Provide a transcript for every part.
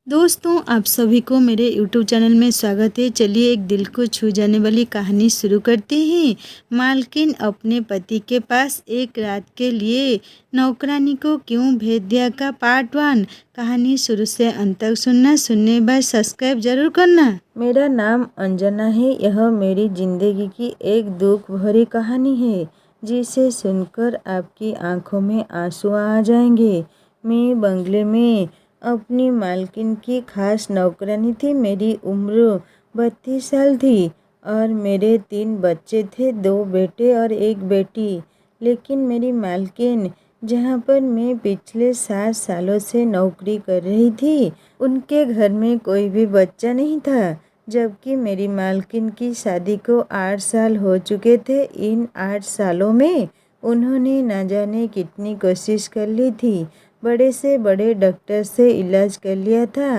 दोस्तों, आप सभी को मेरे YouTube चैनल में स्वागत है। चलिए एक दिल को छू जाने वाली कहानी शुरू करते हैं। मालकिन अपने पति के पास एक रात के लिए नौकरानी को क्यों भेज दिया का पार्ट 1। कहानी शुरू से अंत तक सुनने बाद सब्सक्राइब जरूर करना। मेरा नाम अंजना है। यह मेरी ज़िंदगी की एक दुख भरी कहानी है जिसे सुनकर आपकी आंखों में आंसू आ जाएंगे। मैं बंगले में अपनी मालकिन की खास नौकरानी थी। मेरी उम्र 32 साल थी और मेरे 3 बच्चे थे, 2 बेटे और 1 बेटी। लेकिन मेरी मालकिन, जहाँ पर मैं पिछले 7 सालों से नौकरी कर रही थी, उनके घर में कोई भी बच्चा नहीं था। जबकि मेरी मालकिन की शादी को 8 साल हो चुके थे। इन 8 सालों में उन्होंने न जाने कितनी कोशिश कर ली थी। बड़े से बड़े डॉक्टर से इलाज कर लिया था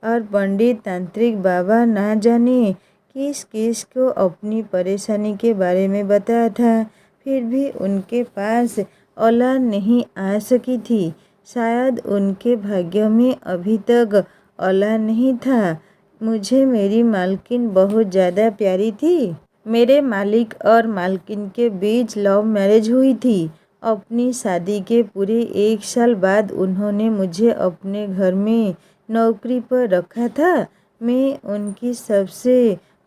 और पंडित तांत्रिक बाबा न जाने किस किस को अपनी परेशानी के बारे में बताया था। फिर भी उनके पास औलाद नहीं आ सकी थी। शायद उनके भाग्य में अभी तक औलाद नहीं था। मुझे मेरी मालकिन बहुत ज़्यादा प्यारी थी। मेरे मालिक और मालकिन के बीच लव मैरिज हुई थी। अपनी शादी के पूरे 1 साल बाद उन्होंने मुझे अपने घर में नौकरी पर रखा था। मैं उनकी सबसे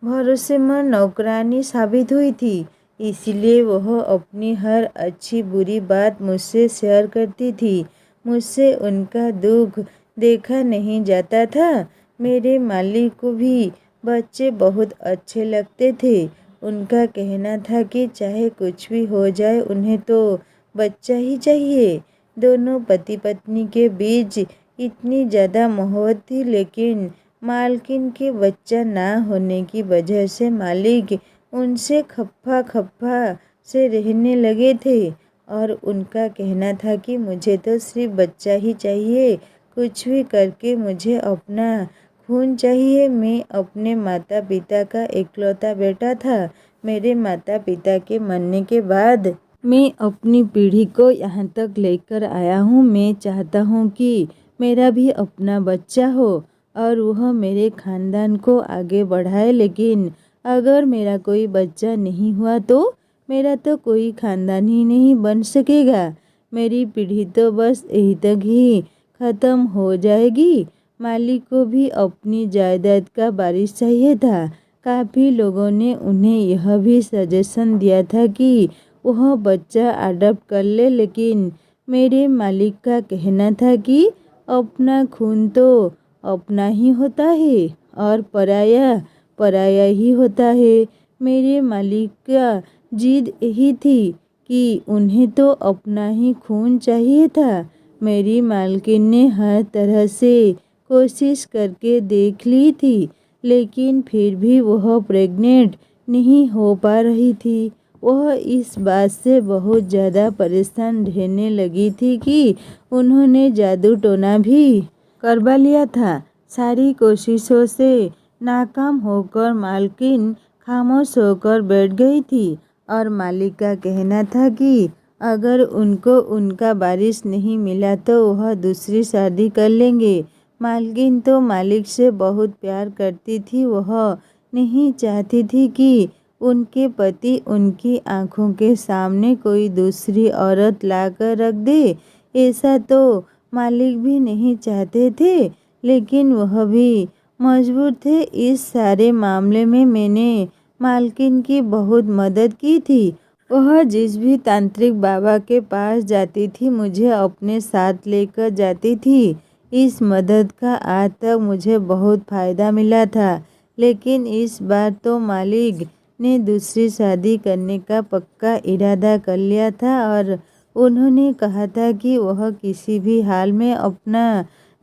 भरोसेमंद नौकरानी साबित हुई थी। इसलिए वह अपनी हर अच्छी बुरी बात मुझसे शेयर करती थी। मुझसे उनका दुख देखा नहीं जाता था। मेरे मालिक को भी बच्चे बहुत अच्छे लगते थे। उनका कहना था कि चाहे कुछ भी हो जाए, उन्हें तो बच्चा ही चाहिए। दोनों पति पत्नी के बीच इतनी ज़्यादा मोहब्बत थी, लेकिन मालकिन के बच्चा ना होने की वजह से मालिक उनसे खप्पा से रहने लगे थे। और उनका कहना था कि मुझे तो सिर्फ बच्चा ही चाहिए, कुछ भी करके मुझे अपना खून चाहिए। मैं अपने माता पिता का इकलौता बेटा था। मेरे माता पिता के मरने के बाद मैं अपनी पीढ़ी को यहाँ तक लेकर आया हूँ। मैं चाहता हूँ कि मेरा भी अपना बच्चा हो और वह मेरे खानदान को आगे बढ़ाए। लेकिन अगर मेरा कोई बच्चा नहीं हुआ तो मेरा तो कोई खानदान ही नहीं बन सकेगा। मेरी पीढ़ी तो बस यहीं तक ही ख़त्म हो जाएगी। मालिक को भी अपनी जायदाद का वारिस चाहिए था। काफ़ी लोगों ने उन्हें यह भी सजेशन दिया था कि वह बच्चा अडॉप्ट कर ले, लेकिन मेरे मालिक का कहना था कि अपना खून तो अपना ही होता है और पराया पराया ही होता है। मेरे मालिक का जिद यही थी कि उन्हें तो अपना ही खून चाहिए था। मेरी मालकिन ने हर तरह से कोशिश करके देख ली थी, लेकिन फिर भी वह प्रेग्नेंट नहीं हो पा रही थी। वह इस बात से बहुत ज़्यादा परेशान रहने लगी थी कि उन्होंने जादू टोना भी करवा लिया था। सारी कोशिशों से नाकाम होकर मालकिन खामोश होकर बैठ गई थी और मालिक का कहना था कि अगर उनको उनका वारिस नहीं मिला तो वह दूसरी शादी कर लेंगे। मालकिन तो मालिक से बहुत प्यार करती थी। वह नहीं चाहती थी कि उनके पति उनकी आंखों के सामने कोई दूसरी औरत लाकर रख दे। ऐसा तो मालिक भी नहीं चाहते थे, लेकिन वह भी मजबूर थे। इस सारे मामले में मैंने मालकिन की बहुत मदद की थी। वह जिस भी तांत्रिक बाबा के पास जाती थी, मुझे अपने साथ लेकर जाती थी। इस मदद का आज तक मुझे बहुत फ़ायदा मिला था। लेकिन इस बार तो मालिक ने दूसरी शादी करने का पक्का इरादा कर लिया था और उन्होंने कहा था कि वह किसी भी हाल में अपना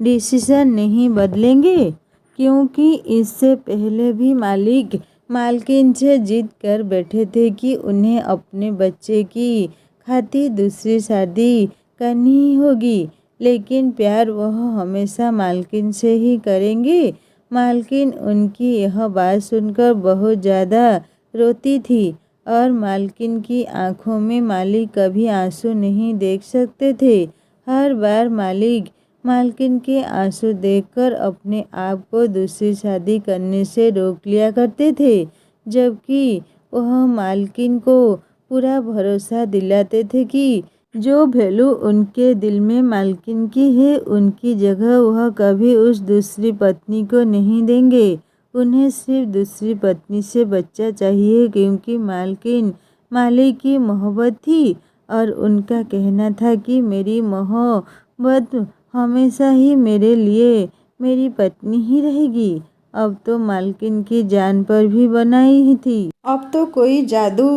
डिसीजन नहीं बदलेंगे, क्योंकि इससे पहले भी मालिक मालकिन से जिद कर बैठे थे कि उन्हें अपने बच्चे की खातिर दूसरी शादी करनी ही होगी। लेकिन प्यार वह हमेशा मालकिन से ही करेंगे। मालकिन उनकी यह बात सुनकर बहुत ज़्यादा रोती थी और मालकिन की आंखों में मालिक कभी आंसू नहीं देख सकते थे। हर बार मालिक मालकिन के आंसू देखकर अपने आप को दूसरी शादी करने से रोक लिया करते थे, जबकि वह मालकिन को पूरा भरोसा दिलाते थे कि जो वैल्यू उनके दिल में मालकिन की है, उनकी जगह वह कभी उस दूसरी पत्नी को नहीं देंगे। उन्हें सिर्फ दूसरी पत्नी से बच्चा चाहिए, क्योंकि मालकिन मालिक की मोहब्बत थी और उनका कहना था कि मेरी मोहब्बत हमेशा ही मेरे लिए मेरी पत्नी ही रहेगी। अब तो मालकिन की जान पर भी बनाई ही थी। अब तो कोई जादू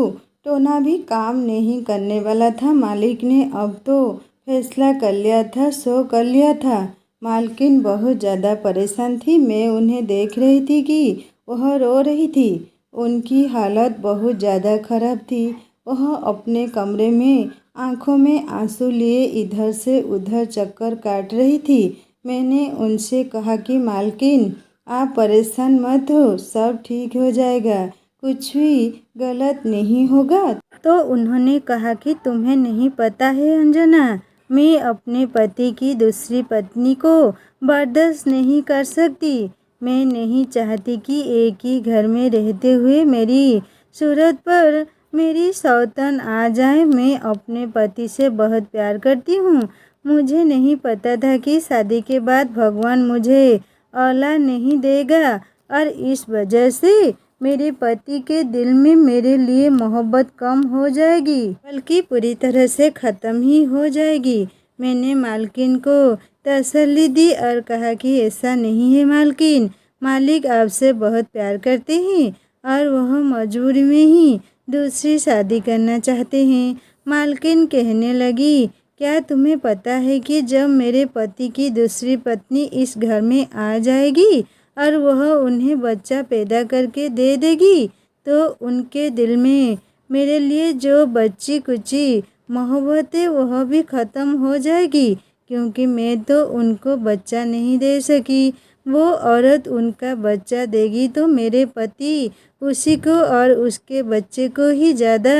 टोना भी काम नहीं करने वाला था। मालिक ने अब तो फैसला कर लिया था, सो कर लिया था। मालकिन बहुत ज़्यादा परेशान थी। मैं उन्हें देख रही थी कि वह रो रही थी। उनकी हालत बहुत ज़्यादा खराब थी। वह अपने कमरे में आंखों में आंसू लिए इधर से उधर चक्कर काट रही थी। मैंने उनसे कहा कि मालकिन, आप परेशान मत हो, सब ठीक हो जाएगा, कुछ भी गलत नहीं होगा। तो उन्होंने कहा कि तुम्हें नहीं पता है अंजना, मैं अपने पति की दूसरी पत्नी को बर्दाश्त नहीं कर सकती। मैं नहीं चाहती कि एक ही घर में रहते हुए मेरी सूरत पर मेरी सौतन आ जाए। मैं अपने पति से बहुत प्यार करती हूँ। मुझे नहीं पता था कि शादी के बाद भगवान मुझे औलाद नहीं देगा और इस वजह से मेरे पति के दिल में मेरे लिए मोहब्बत कम हो जाएगी, बल्कि पूरी तरह से ख़त्म ही हो जाएगी। मैंने मालकिन को तसल्ली दी और कहा कि ऐसा नहीं है मालकिन, मालिक आपसे बहुत प्यार करते हैं और वह मजबूरी में ही दूसरी शादी करना चाहते हैं। मालकिन कहने लगी, क्या तुम्हें पता है कि जब मेरे पति की दूसरी पत्नी इस घर में आ जाएगी और वह उन्हें बच्चा पैदा करके दे देगी, तो उनके दिल में मेरे लिए जो बच्ची कुची मोहब्बत है वह भी ख़त्म हो जाएगी, क्योंकि मैं तो उनको बच्चा नहीं दे सकी। वो औरत उनका बच्चा देगी तो मेरे पति उसी को और उसके बच्चे को ही ज़्यादा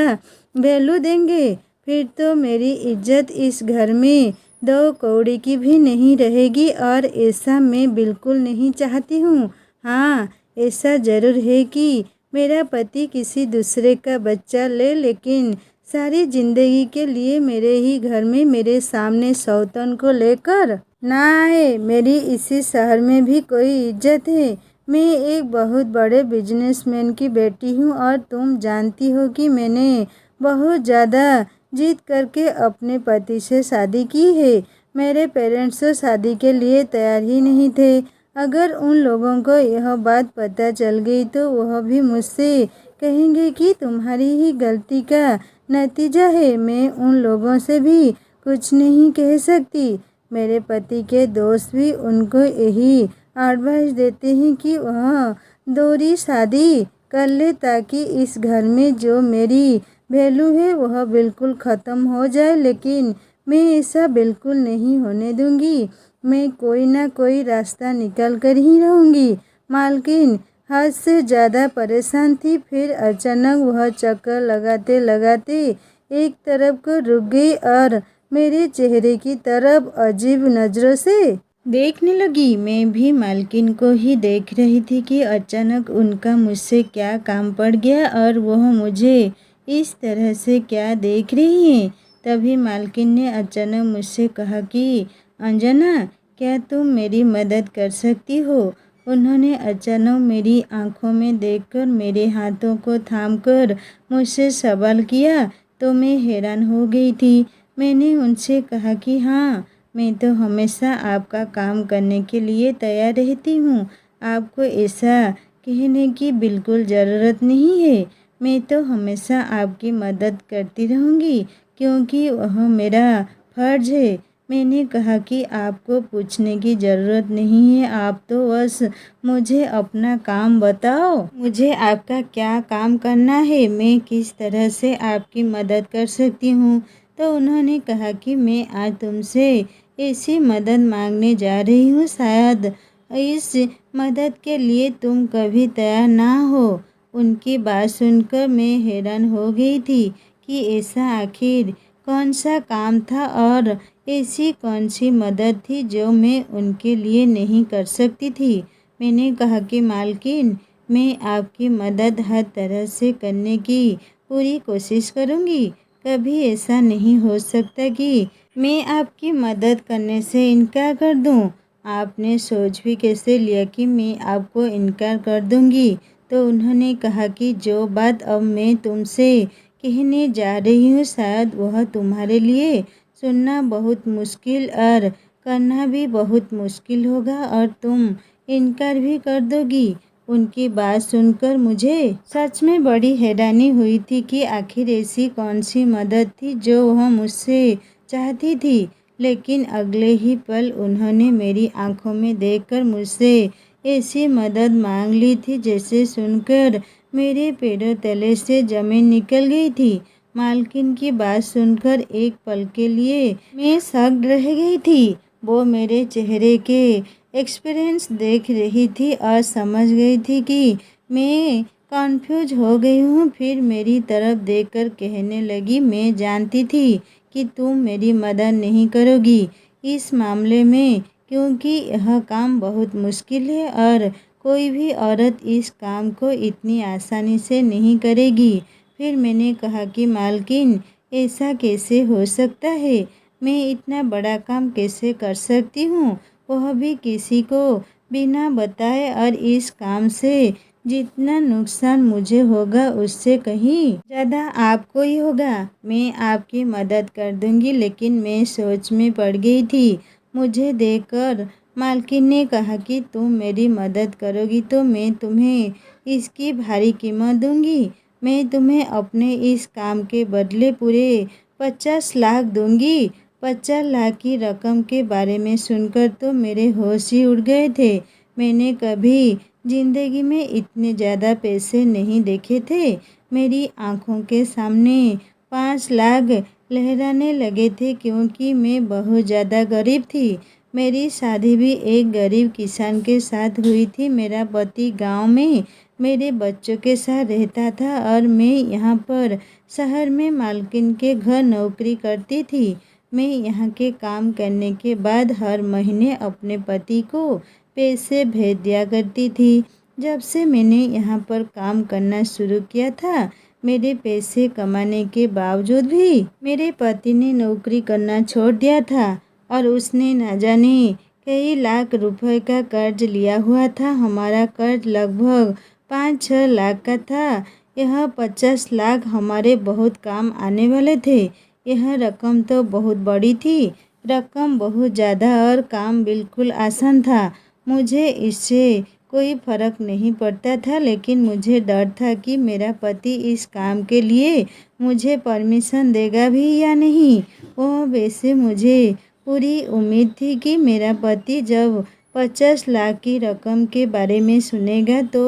वैल्यू देंगे। फिर तो मेरी इज्जत इस घर में 2 कौड़ी की भी नहीं रहेगी और ऐसा मैं बिल्कुल नहीं चाहती हूँ। हाँ, ऐसा ज़रूर है कि मेरा पति किसी दूसरे का बच्चा ले, लेकिन सारी ज़िंदगी के लिए मेरे ही घर में मेरे सामने सौतन को लेकर ना आए। मेरी इसी शहर में भी कोई इज्जत है। मैं एक बहुत बड़े बिजनेसमैन की बेटी हूँ और तुम जानती हो कि मैंने बहुत ज़्यादा जिद करके अपने पति से शादी की है। मेरे पेरेंट्स तो शादी के लिए तैयार ही नहीं थे। अगर उन लोगों को यह बात पता चल गई तो वह भी मुझसे कहेंगे कि तुम्हारी ही गलती का नतीजा है। मैं उन लोगों से भी कुछ नहीं कह सकती। मेरे पति के दोस्त भी उनको यही एडवाइस देते हैं कि वह दोहरी शादी कर ले, ताकि इस घर में जो मेरी वैल्यू है वह बिल्कुल ख़त्म हो जाए। लेकिन मैं ऐसा बिल्कुल नहीं होने दूंगी। मैं कोई ना कोई रास्ता निकाल कर ही रहूँगी। मालकिन हद से ज़्यादा परेशान थी। फिर अचानक वह चक्कर लगाते लगाते एक तरफ को रुक गई और मेरे चेहरे की तरफ अजीब नज़रों से देखने लगी। मैं भी मालकिन को ही देख रही थी कि अचानक उनका मुझसे क्या काम पड़ गया और वह मुझे इस तरह से क्या देख रही हैं। तभी मालकिन ने अचानक मुझसे कहा कि अंजना, क्या तुम मेरी मदद कर सकती हो? उन्होंने अचानक मेरी आंखों में देखकर मेरे हाथों को थामकर मुझसे सवाल किया तो मैं हैरान हो गई थी। मैंने उनसे कहा कि हाँ, मैं तो हमेशा आपका काम करने के लिए तैयार रहती हूँ। आपको ऐसा कहने की बिल्कुल ज़रूरत नहीं है। मैं तो हमेशा आपकी मदद करती रहूँगी, क्योंकि वह मेरा फ़र्ज़ है। मैंने कहा कि आपको पूछने की ज़रूरत नहीं है, आप तो बस मुझे अपना काम बताओ। मुझे आपका क्या काम करना है, मैं किस तरह से आपकी मदद कर सकती हूँ। तो उन्होंने कहा कि मैं आज तुमसे ऐसी मदद मांगने जा रही हूँ, शायद इस मदद के लिए तुम कभी तैयार ना हो। उनकी बात सुनकर मैं हैरान हो गई थी कि ऐसा आखिर कौन सा काम था और ऐसी कौन सी मदद थी जो मैं उनके लिए नहीं कर सकती थी। मैंने कहा कि मालकिन, मैं आपकी मदद हर तरह से करने की पूरी कोशिश करूँगी। कभी ऐसा नहीं हो सकता कि मैं आपकी मदद करने से इनकार कर दूँ। आपने सोच भी कैसे लिया कि मैं आपको इनकार कर दूँगी। तो उन्होंने कहा कि जो बात अब मैं तुमसे कहने जा रही हूँ शायद वह तुम्हारे लिए सुनना बहुत मुश्किल और करना भी बहुत मुश्किल होगा और तुम इनकार भी कर दोगी। उनकी बात सुनकर मुझे सच में बड़ी हैरानी हुई थी कि आखिर ऐसी कौन सी मदद थी जो वह मुझसे चाहती थी। लेकिन अगले ही पल उन्होंने मेरी आंखों में देखकर मुझसे ऐसी मदद मांग ली थी जैसे सुनकर मेरे पैरों तले से जमीन निकल गई थी। मालकिन की बात सुनकर एक पल के लिए मैं शॉक्ड रह गई थी। वो मेरे चेहरे के एक्सपीरियंस देख रही थी और समझ गई थी कि मैं कन्फ्यूज हो गई हूँ। फिर मेरी तरफ देखकर कहने लगी, मैं जानती थी कि तुम मेरी मदद नहीं करोगी इस मामले में, क्योंकि यह काम बहुत मुश्किल है और कोई भी औरत इस काम को इतनी आसानी से नहीं करेगी। फिर मैंने कहा कि मालकिन, ऐसा कैसे हो सकता है? मैं इतना बड़ा काम कैसे कर सकती हूँ, वह भी किसी को बिना बताए, और इस काम से जितना नुकसान मुझे होगा उससे कहीं ज़्यादा आपको ही होगा। मैं आपकी मदद कर दूंगी। लेकिन मैं सोच में पड़ गई थी। मुझे देखकर मालकिन ने कहा कि तुम मेरी मदद करोगी तो मैं तुम्हें इसकी भारी कीमत दूंगी। मैं तुम्हें अपने इस काम के बदले पूरे 50 लाख दूंगी। 50 लाख की रकम के बारे में सुनकर तो मेरे होश ही उड़ गए थे। मैंने कभी जिंदगी में इतने ज़्यादा पैसे नहीं देखे थे। मेरी आंखों के सामने 5 लाख लहराने लगे थे क्योंकि मैं बहुत ज़्यादा गरीब थी। मेरी शादी भी एक गरीब किसान के साथ हुई थी। मेरा पति गांव में मेरे बच्चों के साथ रहता था और मैं यहाँ पर शहर में मालकिन के घर नौकरी करती थी। मैं यहाँ के काम करने के बाद हर महीने अपने पति को पैसे भेज दिया करती थी। जब से मैंने यहाँ पर काम करना शुरू किया था, मेरे पैसे कमाने के बावजूद भी मेरे पति ने नौकरी करना छोड़ दिया था और उसने न जाने कई लाख रुपए का कर्ज लिया हुआ था। हमारा कर्ज लगभग 5-6 लाख का था। यह 50 लाख हमारे बहुत काम आने वाले थे। यह रकम तो बहुत बड़ी थी, रकम बहुत ज़्यादा, और काम बिल्कुल आसान था। मुझे इससे कोई फर्क नहीं पड़ता था, लेकिन मुझे डर था कि मेरा पति इस काम के लिए मुझे परमिशन देगा भी या नहीं। वह वैसे मुझे पूरी उम्मीद थी कि मेरा पति जब 50 लाख की रकम के बारे में सुनेगा तो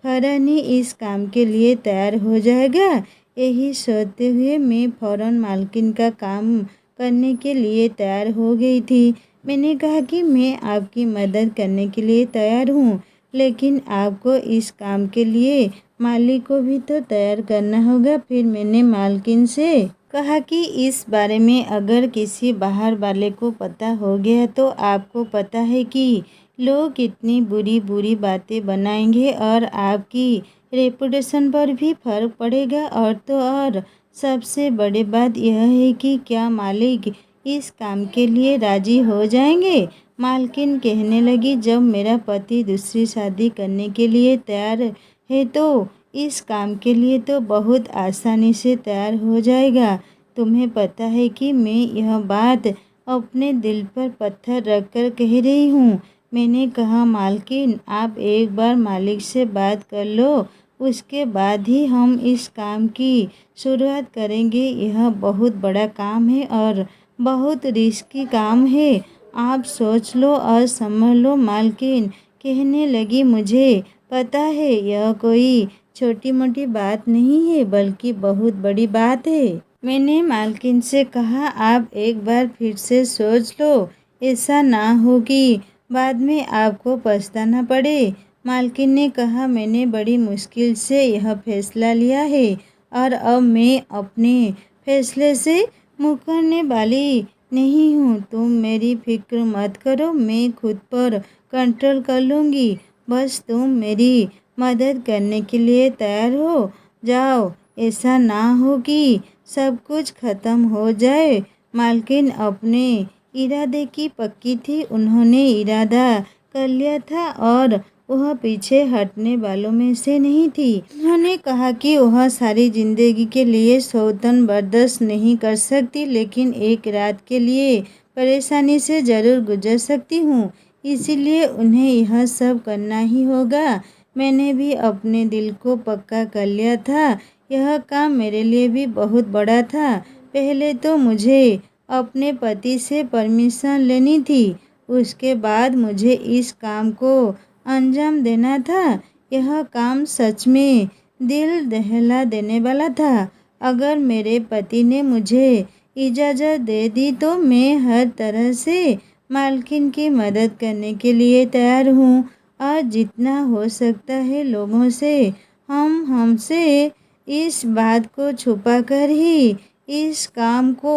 फौरन ही इस काम के लिए तैयार हो जाएगा। यही सोचते हुए मैं फौरन मालकिन का काम करने के लिए तैयार हो गई थी। मैंने कहा कि मैं आपकी मदद करने के लिए तैयार हूँ, लेकिन आपको इस काम के लिए मालिक को भी तो तैयार करना होगा। फिर मैंने मालकिन से कहा कि इस बारे में अगर किसी बाहर वाले को पता हो गया तो आपको पता है कि लोग कितनी बुरी बुरी बातें बनाएंगे और आपकी रेपुटेशन पर भी फर्क पड़ेगा। और तो और सबसे बड़ी बात यह है कि क्या मालिक इस काम के लिए राजी हो जाएंगे। मालकिन कहने लगी, जब मेरा पति दूसरी शादी करने के लिए तैयार है तो इस काम के लिए तो बहुत आसानी से तैयार हो जाएगा। तुम्हें पता है कि मैं यह बात अपने दिल पर पत्थर रखकर कह रही हूँ। मैंने कहा, मालकिन आप एक बार मालिक से बात कर लो, उसके बाद ही हम इस काम की शुरुआत करेंगे। यह बहुत बड़ा काम है और बहुत रिस्की काम है। आप सोच लो और समझ लो। मालकिन कहने लगी, मुझे पता है यह कोई छोटी मोटी बात नहीं है बल्कि बहुत बड़ी बात है। मैंने मालकिन से कहा, आप एक बार फिर से सोच लो, ऐसा ना हो कि बाद में आपको पछताना पड़े। मालकिन ने कहा, मैंने बड़ी मुश्किल से यह फैसला लिया है और अब मैं अपने फैसले से मुकरने वाली नहीं हूँ। तुम मेरी फिक्र मत करो, मैं खुद पर कंट्रोल कर लूँगी। बस तुम मेरी मदद करने के लिए तैयार हो जाओ। ऐसा ना हो कि सब कुछ ख़त्म हो जाए। मालकिन अपने इरादे की पक्की थी। उन्होंने इरादा कर लिया था और वह पीछे हटने वालों में से नहीं थी। उन्होंने कहा कि वह सारी जिंदगी के लिए सौतन बर्दाश्त नहीं कर सकती, लेकिन एक रात के लिए परेशानी से ज़रूर गुजर सकती हूँ। इसीलिए उन्हें यह सब करना ही होगा। मैंने भी अपने दिल को पक्का कर लिया था। यह काम मेरे लिए भी बहुत बड़ा था। पहले तो मुझे अपने पति से परमिशन लेनी थी, उसके बाद मुझे इस काम को अंजाम देना था। यह काम सच में दिल दहला देने वाला था। अगर मेरे पति ने मुझे इजाज़त दे दी तो मैं हर तरह से मालकिन की मदद करने के लिए तैयार हूँ और जितना हो सकता है लोगों से हमसे इस बात को छुपा कर ही इस काम को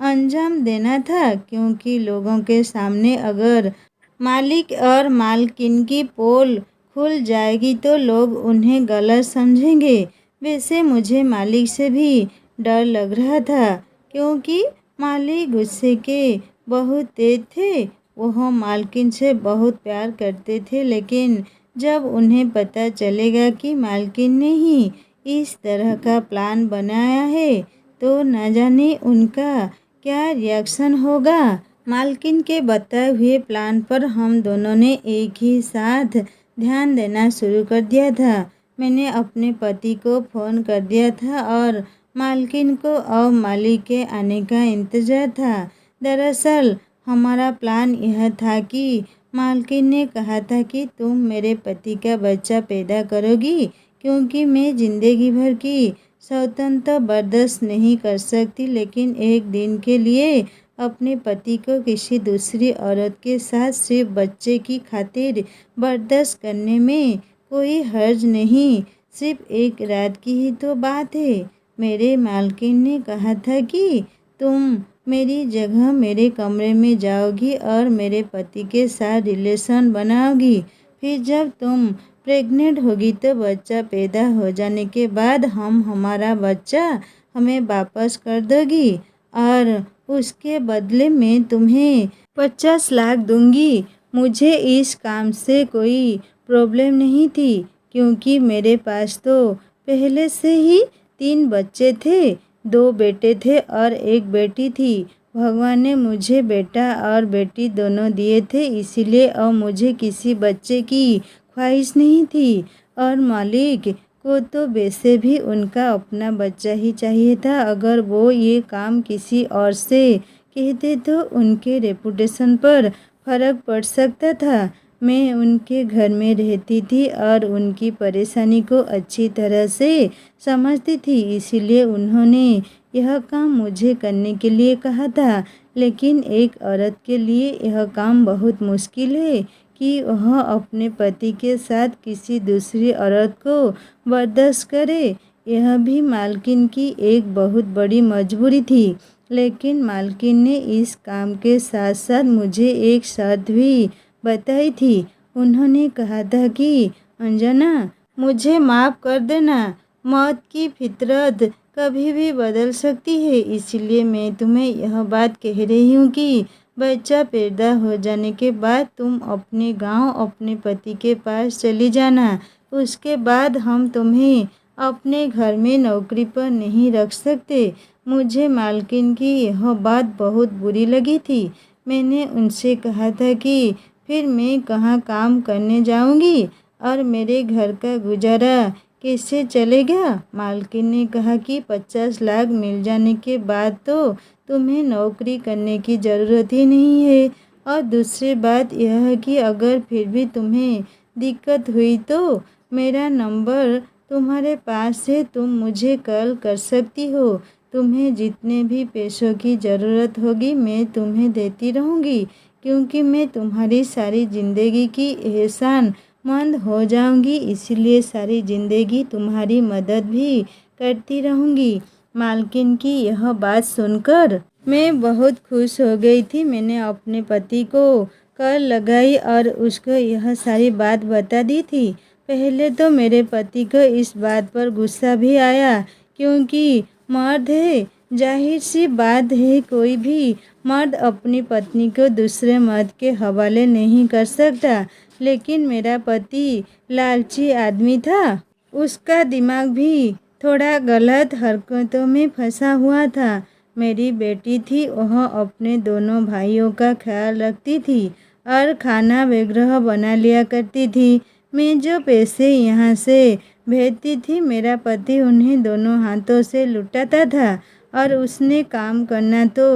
अंजाम देना था, क्योंकि लोगों के सामने अगर मालिक और मालकिन की पोल खुल जाएगी तो लोग उन्हें गलत समझेंगे। वैसे मुझे मालिक से भी डर लग रहा था, क्योंकि मालिक गुस्से के बहुत तेज थे। वह मालकिन से बहुत प्यार करते थे, लेकिन जब उन्हें पता चलेगा कि मालकिन ने ही इस तरह का प्लान बनाया है तो न जाने उनका क्या रिएक्शन होगा। मालकिन के बताए हुए प्लान पर हम दोनों ने एक ही साथ ध्यान देना शुरू कर दिया था। मैंने अपने पति को फ़ोन कर दिया था और मालकिन को और मालिक के आने का इंतज़ार था। दरअसल हमारा प्लान यह था कि मालकिन ने कहा था कि तुम मेरे पति का बच्चा पैदा करोगी, क्योंकि मैं ज़िंदगी भर की स्वतंत्रता बर्दाश्त नहीं कर सकती, लेकिन एक दिन के लिए अपने पति को किसी दूसरी औरत के साथ सिर्फ बच्चे की खातिर बर्दाश्त करने में कोई हर्ज नहीं। सिर्फ एक रात की ही तो बात है। मेरे मालकिन ने कहा था कि तुम मेरी जगह मेरे कमरे में जाओगी और मेरे पति के साथ रिलेशन बनाओगी। फिर जब तुम प्रेग्नेंट होगी तो बच्चा पैदा हो जाने के बाद हमारा बच्चा हमें वापस कर दोगी और उसके बदले में तुम्हें 50 लाख दूंगी। मुझे इस काम से कोई प्रॉब्लम नहीं थी, क्योंकि मेरे पास तो पहले से ही 3 बच्चे थे। 2 बेटे थे और 1 बेटी थी। भगवान ने मुझे बेटा और बेटी दोनों दिए थे, इसीलिए अब मुझे किसी बच्चे की ख्वाहिश नहीं थी। और मालिक को तो वैसे भी उनका अपना बच्चा ही चाहिए था। अगर वो ये काम किसी और से कहते तो उनके रेपुटेशन पर फर्क पड़ सकता था। मैं उनके घर में रहती थी और उनकी परेशानी को अच्छी तरह से समझती थी, इसीलिए उन्होंने यह काम मुझे करने के लिए कहा था। लेकिन एक औरत के लिए यह काम बहुत मुश्किल है कि वह अपने पति के साथ किसी दूसरी औरत को बर्दाश्त करे। यह भी मालकिन की एक बहुत बड़ी मजबूरी थी। लेकिन मालकिन ने इस काम के साथ साथ मुझे एक शर्त भी बताई थी। उन्होंने कहा था कि अंजना, मुझे माफ़ कर देना। मौत की फितरत कभी भी बदल सकती है, इसलिए मैं तुम्हें यह बात कह रही हूँ कि बच्चा पैदा हो जाने के बाद तुम अपने गांव अपने पति के पास चली जाना। उसके बाद हम तुम्हें अपने घर में नौकरी पर नहीं रख सकते। मुझे मालकिन की यह बात बहुत बुरी लगी थी। मैंने उनसे कहा था कि फिर मैं कहाँ काम करने जाऊँगी और मेरे घर का गुजारा कैसे चलेगा। मालकिन ने कहा कि 50 लाख मिल जाने के बाद तो तुम्हें नौकरी करने की ज़रूरत ही नहीं है। और दूसरी बात यह है कि अगर फिर भी तुम्हें दिक्कत हुई तो मेरा नंबर तुम्हारे पास है, तुम मुझे कॉल कर सकती हो। तुम्हें जितने भी पैसों की ज़रूरत होगी मैं तुम्हें देती रहूँगी, क्योंकि मैं तुम्हारी सारी ज़िंदगी की एहसानमंद हो जाऊँगी, इसलिए सारी ज़िंदगी तुम्हारी मदद भी करती रहूँगी। मालकिन की यह बात सुनकर मैं बहुत खुश हो गई थी। मैंने अपने पति को कॉल लगाई और उसको यह सारी बात बता दी थी। पहले तो मेरे पति को इस बात पर गुस्सा भी आया, क्योंकि मर्द है, जाहिर सी बात है कोई भी मर्द अपनी पत्नी को दूसरे मर्द के हवाले नहीं कर सकता। लेकिन मेरा पति लालची आदमी था, उसका दिमाग भी थोड़ा गलत हरकतों में फंसा हुआ था। मेरी बेटी थी, वह अपने दोनों भाइयों का ख्याल रखती थी और खाना वगैरह बना लिया करती थी। मैं जो पैसे यहाँ से भेजती थी, मेरा पति उन्हें दोनों हाथों से लुटाता था और उसने काम करना तो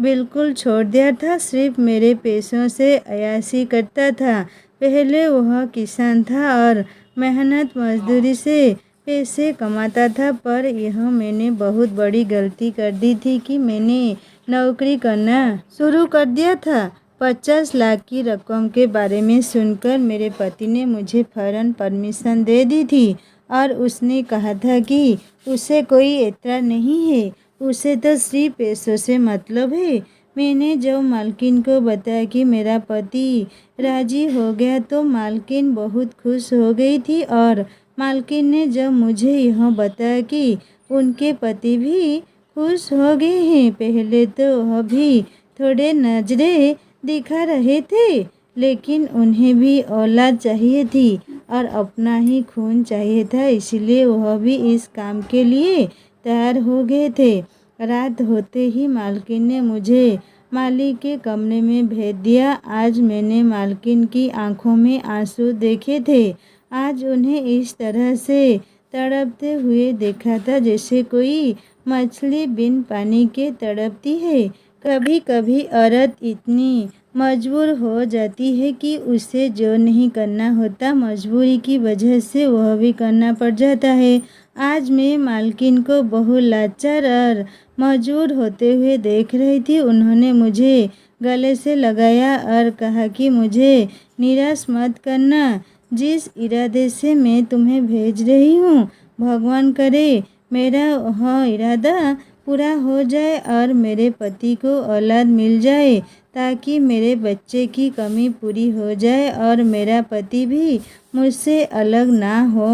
बिल्कुल छोड़ दिया था, सिर्फ मेरे पैसों से अय्याशी करता था। पहले वह किसान था और मेहनत मजदूरी से पैसे कमाता था, पर यह मैंने बहुत बड़ी गलती कर दी थी कि मैंने नौकरी करना शुरू कर दिया था। 50 लाख की रकम के बारे में सुनकर मेरे पति ने मुझे फ़ौरन परमिशन दे दी थी और उसने कहा था कि उसे कोई एतराज़ नहीं है, उसे तो सिर्फ पैसों से मतलब है। मैंने जब मालकिन को बताया कि मेरा पति राज़ी हो गया तो मालकिन बहुत खुश हो गई थी और मालकिन ने जब मुझे यह बताया कि उनके पति भी खुश हो गए हैं, पहले तो वह भी थोड़े नजरें दिखा रहे थे, लेकिन उन्हें भी औलाद चाहिए थी और अपना ही खून चाहिए था, इसलिए वह भी इस काम के लिए तैयार हो गए थे। रात होते ही मालकिन ने मुझे मालिक के कमरे में भेज दिया। आज मैंने मालकिन की आंखों में आंसू देखे थे। आज उन्हें इस तरह से तड़पते हुए देखा था जैसे कोई मछली बिन पानी के तड़पती है। कभी कभी औरत इतनी मजबूर हो जाती है कि उसे जो नहीं करना होता, मजबूरी की वजह से वह भी करना पड़ जाता है। आज मैं मालकिन को बहुत लाचार और मजबूर होते हुए देख रही थी। उन्होंने मुझे गले से लगाया और कहा कि मुझे निराश मत करना। जिस इरादे से मैं तुम्हें भेज रही हूँ, भगवान करे मेरा वह इरादा पूरा हो जाए और मेरे पति को औलाद मिल जाए, ताकि मेरे बच्चे की कमी पूरी हो जाए और मेरा पति भी मुझसे अलग ना हो।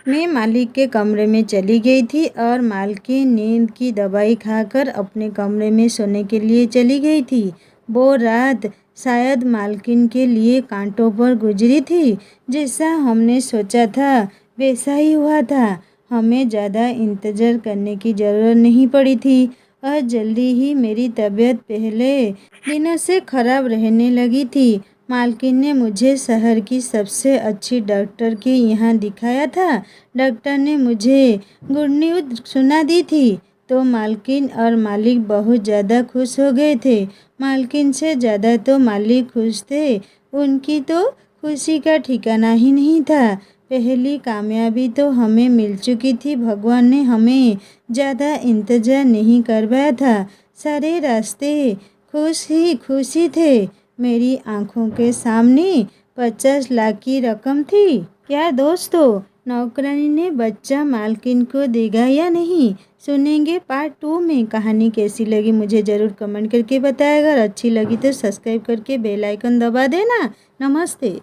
मैं मालिक के कमरे में चली गई थी और मालकिन नींद की दवाई खाकर अपने कमरे में सोने के लिए चली गई थी। वो रात शायद मालकिन के लिए कांटों पर गुजरी थी। जैसा हमने सोचा था वैसा ही हुआ था। हमें ज़्यादा इंतज़ार करने की ज़रूरत नहीं पड़ी थी और जल्दी ही मेरी तबीयत पहले दिनों से ख़राब रहने लगी थी। मालकिन ने मुझे शहर की सबसे अच्छी डॉक्टर के यहाँ दिखाया था। डॉक्टर ने मुझे गुड न्यूज़ सुना दी थी तो मालकिन और मालिक बहुत ज़्यादा खुश हो गए थे। मालकिन से ज़्यादा तो मालिक खुश थे। उनकी तो खुशी का ठिकाना ही नहीं था। पहली कामयाबी तो हमें मिल चुकी थी। भगवान ने हमें ज़्यादा इंतज़ार नहीं करवाया था। सारे रास्ते खुशी थे। मेरी आंखों के सामने 50 लाख की रकम थी। क्या दोस्तों, नौकरानी ने बच्चा मालकिन को देगा या नहीं, सुनेंगे पार्ट 2 में। कहानी कैसी लगी मुझे ज़रूर कमेंट करके बताएगा। अगर अच्छी लगी तो सब्सक्राइब करके बेल आइकन दबा देना। नमस्ते।